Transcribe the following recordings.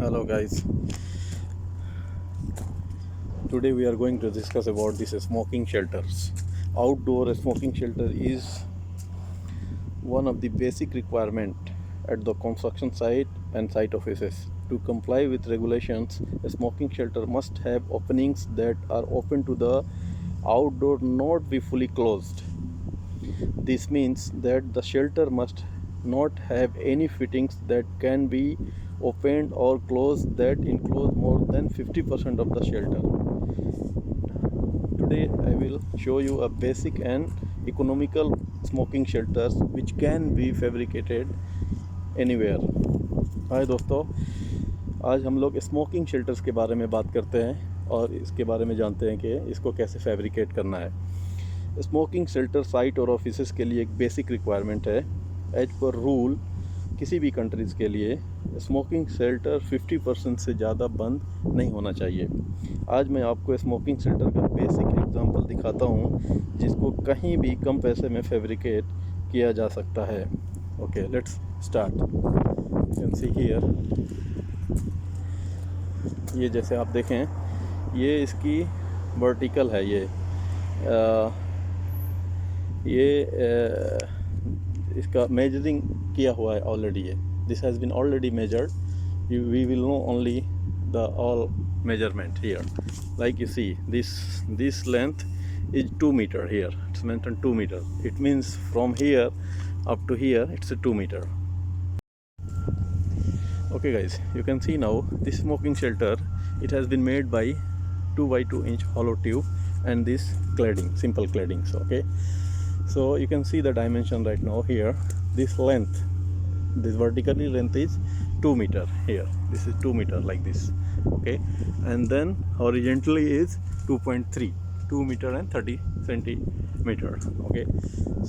Hello guys, today we are going to discuss about these smoking shelters. Outdoor smoking shelter is one of the basic requirement at the construction site and site offices. To comply with regulations, a smoking shelter must have openings that are open to the outdoor, not be fully closed. This means that the shelter must not have any fittings that can be opened or closed that enclose more than 50% of the shelter. Today I will show you a basic and economical smoking shelters which can be fabricated anywhere. हाय दोस्तों, आज हम लोग smoking shelters के बारे में बात करते हैं और इसके बारे में जानते हैं कि इसको कैसे फैब्रिकेट करना है। स्मोकिंग शेल्टर साइट और ऑफिसेस के लिए एक बेसिक रिक्वायरमेंट है। एज पर रूल किसी भी कंट्रीज़ के लिए स्मोकिंग शेल्टर 50% से ज़्यादा बंद नहीं होना चाहिए। आज मैं आपको स्मोकिंग शेल्टर का बेसिक एग्जांपल दिखाता हूँ जिसको कहीं भी कम पैसे में फैब्रिकेट किया जा सकता है। Okay, let's start. You can see here, ये जैसे आप देखें ये इसकी वर्टिकल है। ये इसका मेजरिंग किया हुआ है ऑलरेडी। है this has been already measured. We will know only the all measurement here. Like you see, this length is 2 meter here. It's mentioned 2 meter. It means from here up to here it's a 2 meter. Okay guys, you can see now this smoking shelter, it has been made by 2 by 2 inch hollow tube and this cladding, simple claddings. Okay, so you can see the dimension right now here. This length, this vertically length is 2 meter here. This is 2 meter like this. Okay, and then horizontally is 2 meter and 30 centimeter. Okay,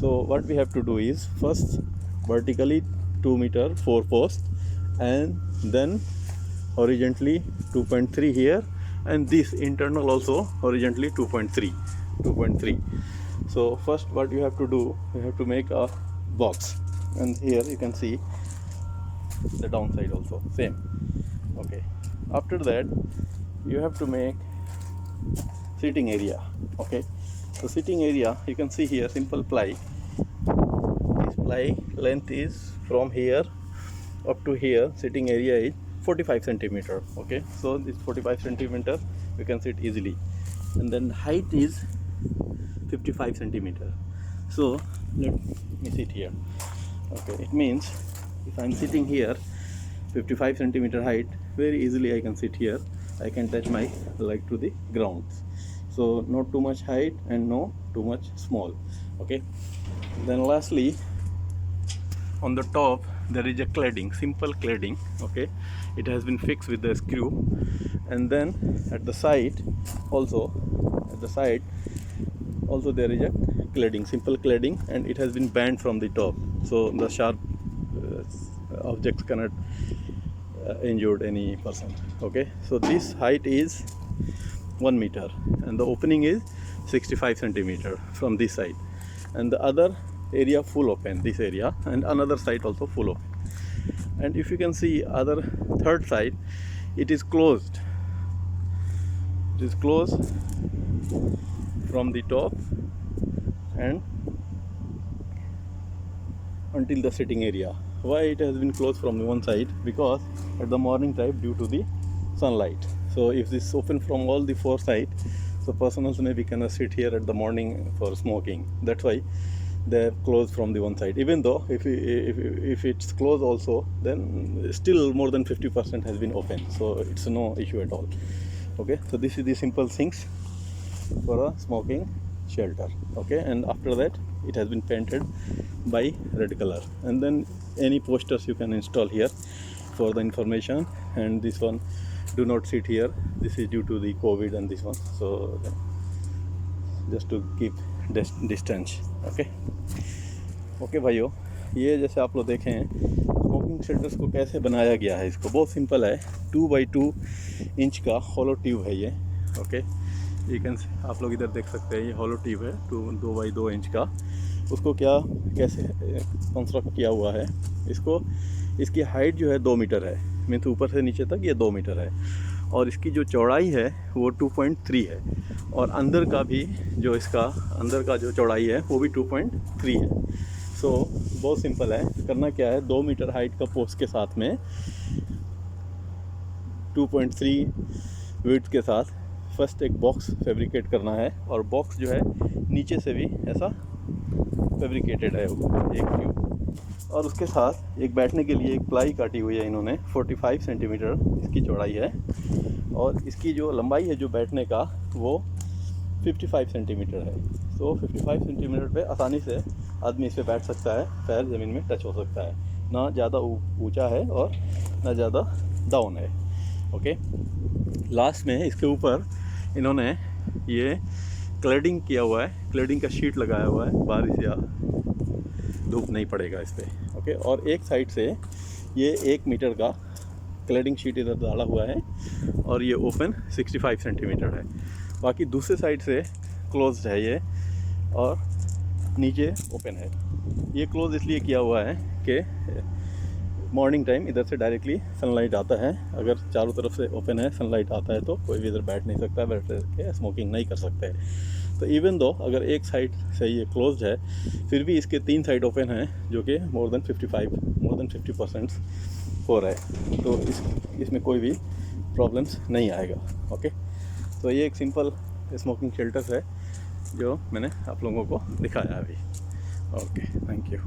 so what we have to do is first vertically 2 meter 4 posts and then horizontally 2.3 here, and this internal also horizontally 2.3. So first what you have to do, you have to make a box, and here you can see the downside also same. Okay, after that you have to make sitting area. Okay, so sitting area, you can see here simple ply. This ply length is from here up to here. Sitting area is 45 centimeter. Okay, so this 45 centimeter we can sit easily, and then height is 55 centimeter. So let me sit here. Okay, it means if I'm sitting here 55 centimeter height, very easily I can sit here. I can touch my leg to the ground, so not too much height and no too much small. Okay, then lastly on the top there is a cladding, simple cladding. Okay, it has been fixed with the screw, and then at the side also, there is a cladding, simple cladding, and it has been bent from the top, so the sharp objects cannot injured any person. Okay, so this height is 1 meter and the opening is 65 centimeter from this side, and the other area full open, this area, and another side also full open. And if you can see other third side, it is closed. It is closed from the top and until the sitting area. Why it has been closed from the one side? Because at the morning time, due to the sunlight. So if this open from all the 4 sides, so persons maybe cannot sit here at the morning for smoking. That's why they have closed from the one side. Even though if it's closed also, then still more than 50% has been open, so it's no issue at all. Okay, so this is the simple things for a smoking shelter. Okay, and after that it has been painted by red color, and then any posters you can install here for the information. And this one, do not sit here, this is due to the COVID, and this one, so just to keep distance. Okay भाइयों, ये जैसे आप लोग देखें smoking shelters को कैसे बनाया गया है। इसको बहुत सिंपल है, 2 by 2 इंच का हॉलो ट्यूब है ये। ओके, ये कैन आप लोग इधर देख सकते हैं, ये हॉलो ट्यूब है 2 by 2 इंच का, उसको क्या कैसे कंस्ट्रक्ट किया हुआ है, इसकी हाइट जो है 2 मीटर है, मीन्स ऊपर से नीचे तक ये 2 मीटर है, और इसकी जो चौड़ाई है वो 2.3 है, और अंदर का भी जो इसका अंदर का जो चौड़ाई है वो भी 2.3 है। सो बहुत सिंपल है, करना क्या है, 2 मीटर हाइट का पोस्ट के साथ में 2.3 विड्थ के साथ फर्स्ट एक बॉक्स फैब्रिकेट करना है, और बॉक्स जो है नीचे से भी ऐसा फैब्रिकेटेड है एक ट्यूब, और उसके साथ एक बैठने के लिए एक प्लाई काटी हुई है इन्होंने, 45 सेंटीमीटर इसकी चौड़ाई है, और इसकी जो लंबाई है जो बैठने का वो 55 सेंटीमीटर है। तो 55 सेंटीमीटर पे आसानी से आदमी इस पर बैठ सकता है, पैर ज़मीन में टच हो सकता है, ना ज़्यादा ऊंचा है और ना ज़्यादा डाउन है। ओके, लास्ट में इसके ऊपर इन्होंने ये क्लैडिंग किया हुआ है, क्लैडिंग का शीट लगाया हुआ है, बारिश या धूप नहीं पड़ेगा इस पर। ओके, और एक साइड से ये 1 मीटर का क्लैडिंग शीट इधर डाला हुआ है, और ये ओपन 65 सेंटीमीटर है, बाकी दूसरे साइड से क्लोज्ड है ये, और नीचे ओपन है। ये क्लोज इसलिए किया हुआ है कि मॉर्निंग टाइम इधर से डायरेक्टली सनलाइट आता है, अगर चारों तरफ से ओपन है सनलाइट आता है तो कोई भी इधर बैठ नहीं सकता, बैठ के स्मोकिंग नहीं कर सकते। तो इवन दो अगर एक साइड से ये क्लोज्ड है, फिर भी इसके 3 साइड ओपन हैं, जो कि मोर देन 50% हो रहा है, तो इसमें कोई भी प्रॉब्लम्स नहीं आएगा। ओके, तो ये एक सिंपल स्मोकिंग शेल्टर है जो मैंने आप लोगों को दिखाया अभी। Okay, thank you.